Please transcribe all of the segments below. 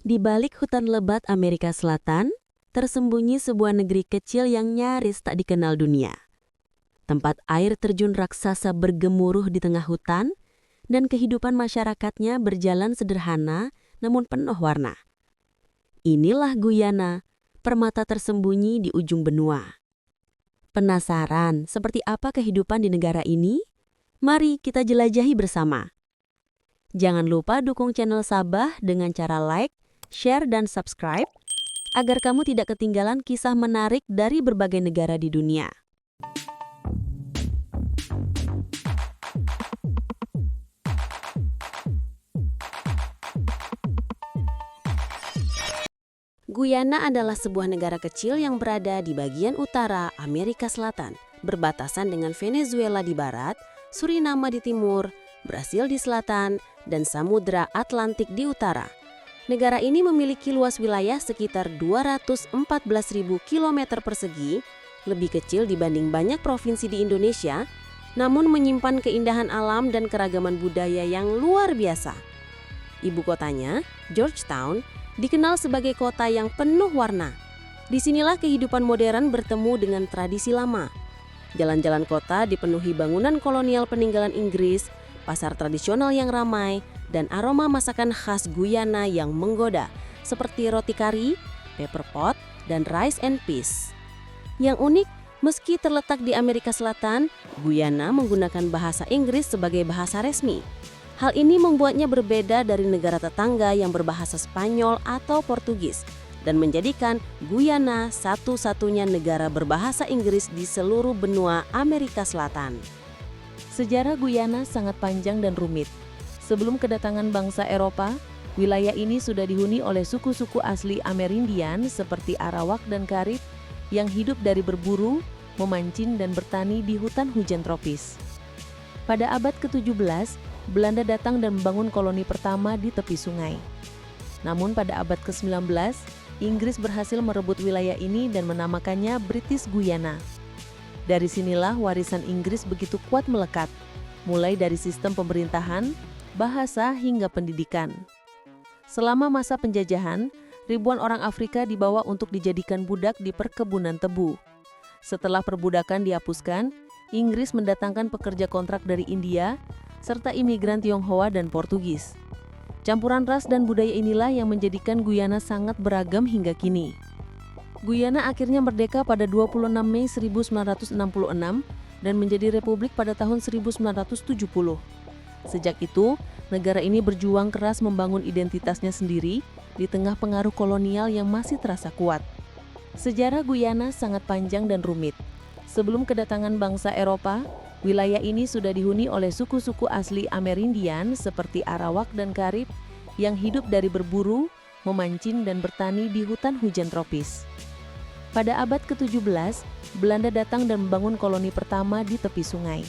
Di balik hutan lebat Amerika Selatan, tersembunyi sebuah negeri kecil yang nyaris tak dikenal dunia. Tempat air terjun raksasa bergemuruh di tengah hutan, dan kehidupan masyarakatnya berjalan sederhana namun penuh warna. Inilah Guyana, permata tersembunyi di ujung benua. Penasaran seperti apa kehidupan di negara ini? Mari kita jelajahi bersama. Jangan lupa dukung channel Sabah dengan cara like, share, dan subscribe agar kamu tidak ketinggalan kisah menarik dari berbagai negara di dunia. Guyana adalah sebuah negara kecil yang berada di bagian utara Amerika Selatan, berbatasan dengan Venezuela di barat, Suriname di timur, Brasil di selatan, dan Samudra Atlantik di utara. Negara ini memiliki luas wilayah sekitar 214.000 km persegi, lebih kecil dibanding banyak provinsi di Indonesia, namun menyimpan keindahan alam dan keragaman budaya yang luar biasa. Ibu kotanya, Georgetown, dikenal sebagai kota yang penuh warna. Disinilah kehidupan modern bertemu dengan tradisi lama. Jalan-jalan kota dipenuhi bangunan kolonial peninggalan Inggris, pasar tradisional yang ramai, dan aroma masakan khas Guyana yang menggoda, seperti roti kari, pepper pot, dan rice and peas. Yang unik, meski terletak di Amerika Selatan, Guyana menggunakan bahasa Inggris sebagai bahasa resmi. Hal ini membuatnya berbeda dari negara tetangga yang berbahasa Spanyol atau Portugis, dan menjadikan Guyana satu-satunya negara berbahasa Inggris di seluruh benua Amerika Selatan. Sejarah Guyana sangat panjang dan rumit. Sebelum kedatangan bangsa Eropa, wilayah ini sudah dihuni oleh suku-suku asli Amerindian seperti Arawak dan Karib yang hidup dari berburu, memancing, dan bertani di hutan hujan tropis. Pada abad ke-17, Belanda datang dan membangun koloni pertama di tepi sungai. Namun pada abad ke-19, Inggris berhasil merebut wilayah ini dan menamakannya British Guyana. Dari sinilah warisan Inggris begitu kuat melekat, mulai dari sistem pemerintahan, bahasa, hingga pendidikan. Selama masa penjajahan, ribuan orang Afrika dibawa untuk dijadikan budak di perkebunan tebu. Setelah perbudakan dihapuskan, Inggris mendatangkan pekerja kontrak dari India, serta imigran Tionghoa dan Portugis. Campuran ras dan budaya inilah yang menjadikan Guyana sangat beragam hingga kini. Guyana akhirnya merdeka pada 26 Mei 1966 dan menjadi republik pada tahun 1970. Sejak itu, negara ini berjuang keras membangun identitasnya sendiri di tengah pengaruh kolonial yang masih terasa kuat. Sejarah Guyana sangat panjang dan rumit. Sebelum kedatangan bangsa Eropa, wilayah ini sudah dihuni oleh suku-suku asli Amerindian seperti Arawak dan Karib yang hidup dari berburu, memancing, dan bertani di hutan hujan tropis. Pada abad ke-17, Belanda datang dan membangun koloni pertama di tepi sungai.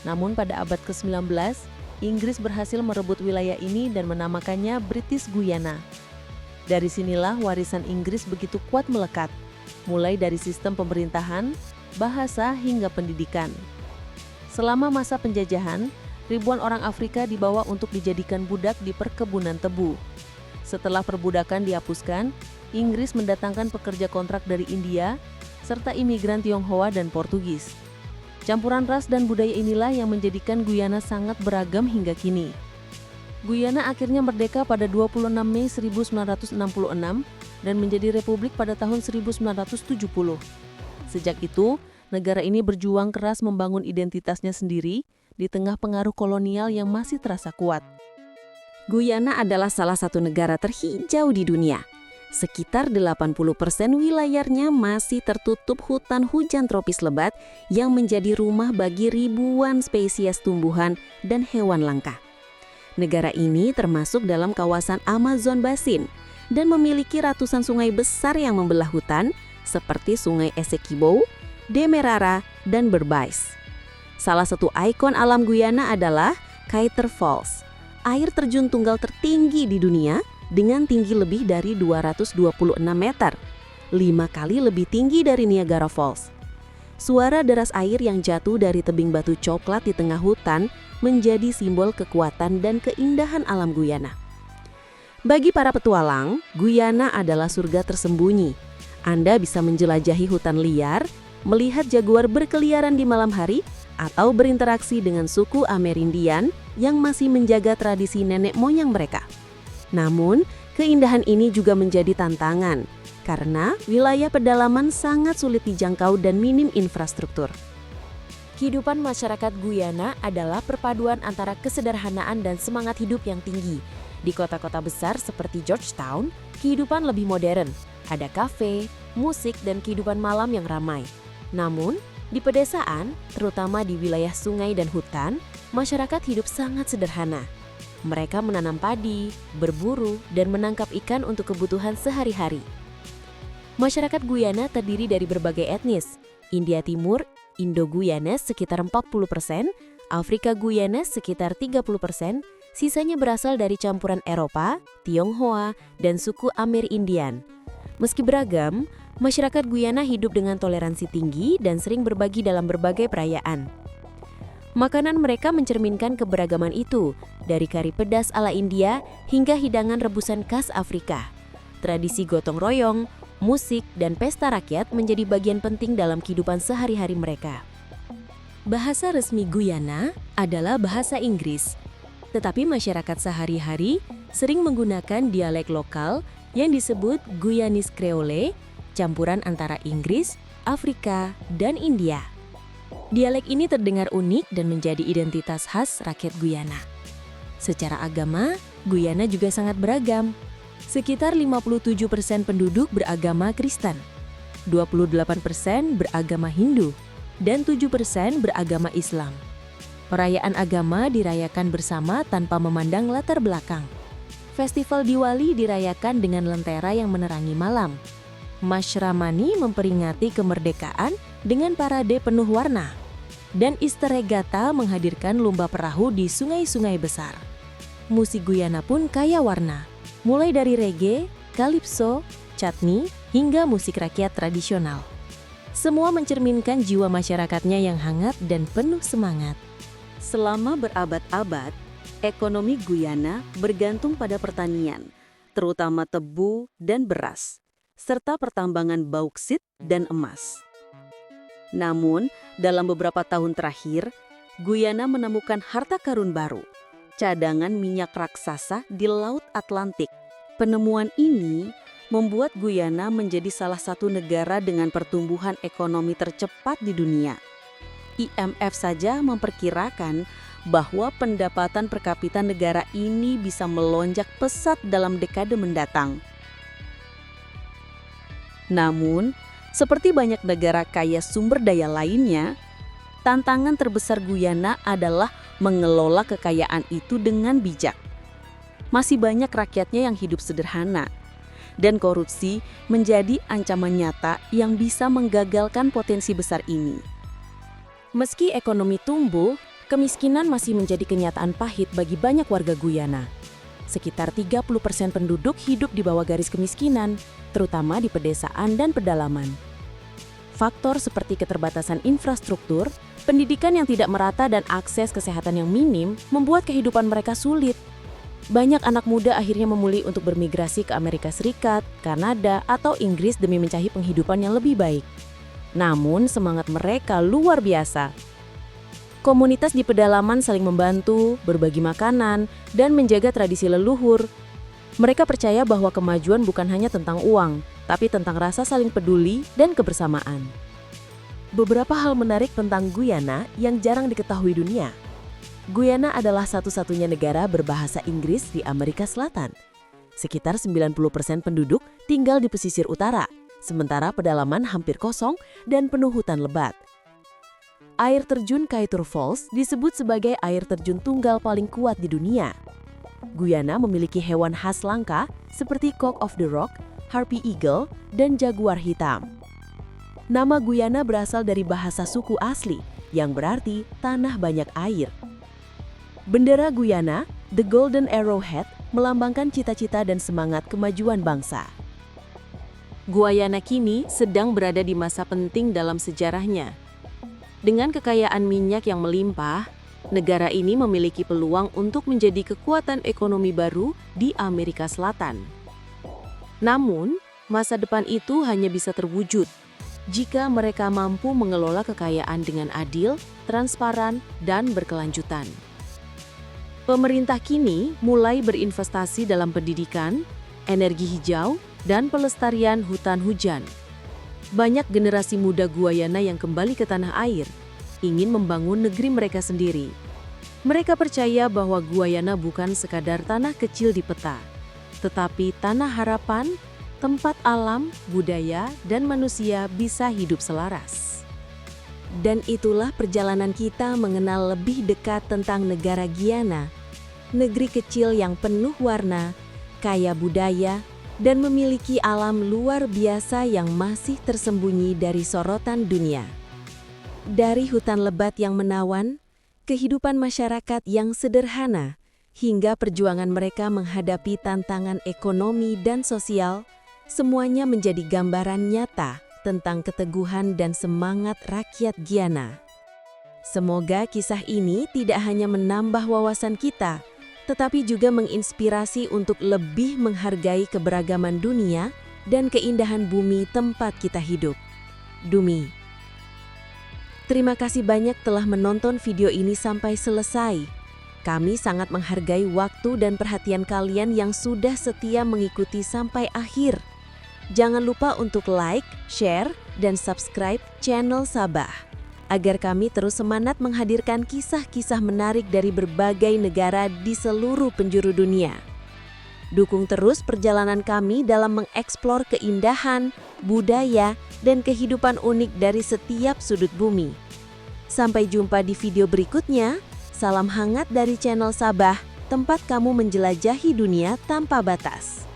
Namun pada abad ke-19, Inggris berhasil merebut wilayah ini dan menamakannya British Guyana. Dari sinilah warisan Inggris begitu kuat melekat, mulai dari sistem pemerintahan, bahasa, hingga pendidikan. Selama masa penjajahan, ribuan orang Afrika dibawa untuk dijadikan budak di perkebunan tebu. Setelah perbudakan dihapuskan, Inggris mendatangkan pekerja kontrak dari India, serta imigran Tionghoa dan Portugis. Campuran ras dan budaya inilah yang menjadikan Guyana sangat beragam hingga kini. Guyana akhirnya merdeka pada 26 Mei 1966 dan menjadi republik pada tahun 1970. Sejak itu, negara ini berjuang keras membangun identitasnya sendiri di tengah pengaruh kolonial yang masih terasa kuat. Guyana adalah salah satu negara terhijau di dunia. Sekitar 80% wilayahnya masih tertutup hutan hujan tropis lebat yang menjadi rumah bagi ribuan spesies tumbuhan dan hewan langka. Negara ini termasuk dalam kawasan Amazon Basin dan memiliki ratusan sungai besar yang membelah hutan seperti Sungai Essequibo, Demerara, dan Berbice. Salah satu ikon alam Guyana adalah Kaiter Falls, air terjun tunggal tertinggi di dunia dengan tinggi lebih dari 226 meter, 5 kali lebih tinggi dari Niagara Falls. Suara deras air yang jatuh dari tebing batu coklat di tengah hutan menjadi simbol kekuatan dan keindahan alam Guyana. Bagi para petualang, Guyana adalah surga tersembunyi. Anda bisa menjelajahi hutan liar, melihat jaguar berkeliaran di malam hari, atau berinteraksi dengan suku Amerindian yang masih menjaga tradisi nenek moyang mereka. Namun, keindahan ini juga menjadi tantangan, karena wilayah pedalaman sangat sulit dijangkau dan minim infrastruktur. Kehidupan masyarakat Guyana adalah perpaduan antara kesederhanaan dan semangat hidup yang tinggi. Di kota-kota besar seperti Georgetown, kehidupan lebih modern. Ada kafe, musik, dan kehidupan malam yang ramai. Namun, di pedesaan, terutama di wilayah sungai dan hutan, masyarakat hidup sangat sederhana. Mereka menanam padi, berburu, dan menangkap ikan untuk kebutuhan sehari-hari. Masyarakat Guyana terdiri dari berbagai etnis. India Timur, Indo-Guyanese sekitar 40%, Afrika Guyanese sekitar 30%, sisanya berasal dari campuran Eropa, Tionghoa, dan suku Amerindian. Meski beragam, masyarakat Guyana hidup dengan toleransi tinggi dan sering berbagi dalam berbagai perayaan. Makanan mereka mencerminkan keberagaman itu, dari kari pedas ala India hingga hidangan rebusan khas Afrika. Tradisi gotong royong, musik, dan pesta rakyat menjadi bagian penting dalam kehidupan sehari-hari mereka. Bahasa resmi Guyana adalah bahasa Inggris, tetapi masyarakat sehari-hari sering menggunakan dialek lokal yang disebut Guyanese Creole, campuran antara Inggris, Afrika, dan India. Dialek ini terdengar unik dan menjadi identitas khas rakyat Guyana. Secara agama, Guyana juga sangat beragam. Sekitar 57% penduduk beragama Kristen, 28% beragama Hindu, dan 7% beragama Islam. Perayaan agama dirayakan bersama tanpa memandang latar belakang. Festival Diwali dirayakan dengan lentera yang menerangi malam. Mashramani memperingati kemerdekaan dengan parade penuh warna. Dan Easter Regatta menghadirkan lomba perahu di sungai-sungai besar. Musik Guyana pun kaya warna, mulai dari reggae, calypso, chutney, hingga musik rakyat tradisional. Semua mencerminkan jiwa masyarakatnya yang hangat dan penuh semangat. Selama berabad-abad, ekonomi Guyana bergantung pada pertanian, terutama tebu dan beras, serta pertambangan bauksit dan emas. Namun, dalam beberapa tahun terakhir, Guyana menemukan harta karun baru, cadangan minyak raksasa di Laut Atlantik. Penemuan ini membuat Guyana menjadi salah satu negara dengan pertumbuhan ekonomi tercepat di dunia. IMF saja memperkirakan bahwa pendapatan per kapita negara ini bisa melonjak pesat dalam dekade mendatang. Namun, seperti banyak negara kaya sumber daya lainnya, tantangan terbesar Guyana adalah mengelola kekayaan itu dengan bijak. Masih banyak rakyatnya yang hidup sederhana, dan korupsi menjadi ancaman nyata yang bisa menggagalkan potensi besar ini. Meski ekonomi tumbuh, kemiskinan masih menjadi kenyataan pahit bagi banyak warga Guyana. Sekitar 30% penduduk hidup di bawah garis kemiskinan, terutama di pedesaan dan pedalaman. Faktor seperti keterbatasan infrastruktur, pendidikan yang tidak merata dan akses kesehatan yang minim membuat kehidupan mereka sulit. Banyak anak muda akhirnya memilih untuk bermigrasi ke Amerika Serikat, Kanada, atau Inggris demi mencari penghidupan yang lebih baik. Namun semangat mereka luar biasa. Komunitas di pedalaman saling membantu, berbagi makanan, dan menjaga tradisi leluhur. Mereka percaya bahwa kemajuan bukan hanya tentang uang, tapi tentang rasa saling peduli dan kebersamaan. Beberapa hal menarik tentang Guyana yang jarang diketahui dunia. Guyana adalah satu-satunya negara berbahasa Inggris di Amerika Selatan. Sekitar 90% penduduk tinggal di pesisir utara, sementara pedalaman hampir kosong dan penuh hutan lebat. Air terjun Kaieteur Falls disebut sebagai air terjun tunggal paling kuat di dunia. Guyana memiliki hewan khas langka seperti cock of the rock, harpy eagle, dan jaguar hitam. Nama Guyana berasal dari bahasa suku asli, yang berarti tanah banyak air. Bendera Guyana The Golden Arrowhead melambangkan cita-cita dan semangat kemajuan bangsa. Guyana kini sedang berada di masa penting dalam sejarahnya. Dengan kekayaan minyak yang melimpah, negara ini memiliki peluang untuk menjadi kekuatan ekonomi baru di Amerika Selatan. Namun, masa depan itu hanya bisa terwujud jika mereka mampu mengelola kekayaan dengan adil, transparan, dan berkelanjutan. Pemerintah kini mulai berinvestasi dalam pendidikan, energi hijau, dan pelestarian hutan hujan. Banyak generasi muda Guyana yang kembali ke tanah air, ingin membangun negeri mereka sendiri. Mereka percaya bahwa Guyana bukan sekadar tanah kecil di peta, tetapi tanah harapan, tempat alam, budaya, dan manusia bisa hidup selaras. Dan itulah perjalanan kita mengenal lebih dekat tentang negara Guyana, negeri kecil yang penuh warna, kaya budaya, dan memiliki alam luar biasa yang masih tersembunyi dari sorotan dunia. Dari hutan lebat yang menawan, kehidupan masyarakat yang sederhana, hingga perjuangan mereka menghadapi tantangan ekonomi dan sosial, semuanya menjadi gambaran nyata tentang keteguhan dan semangat rakyat Guyana. Semoga kisah ini tidak hanya menambah wawasan kita, tetapi juga menginspirasi untuk lebih menghargai keberagaman dunia dan keindahan bumi tempat kita hidup. Dumi. Terima kasih banyak telah menonton video ini sampai selesai. Kami sangat menghargai waktu dan perhatian kalian yang sudah setia mengikuti sampai akhir. Jangan lupa untuk like, share, dan subscribe channel Sabah, agar kami terus semangat menghadirkan kisah-kisah menarik dari berbagai negara di seluruh penjuru dunia. Dukung terus perjalanan kami dalam mengeksplor keindahan, budaya, dan kehidupan unik dari setiap sudut bumi. Sampai jumpa di video berikutnya. Salam hangat dari channel Sabah, tempat kamu menjelajahi dunia tanpa batas.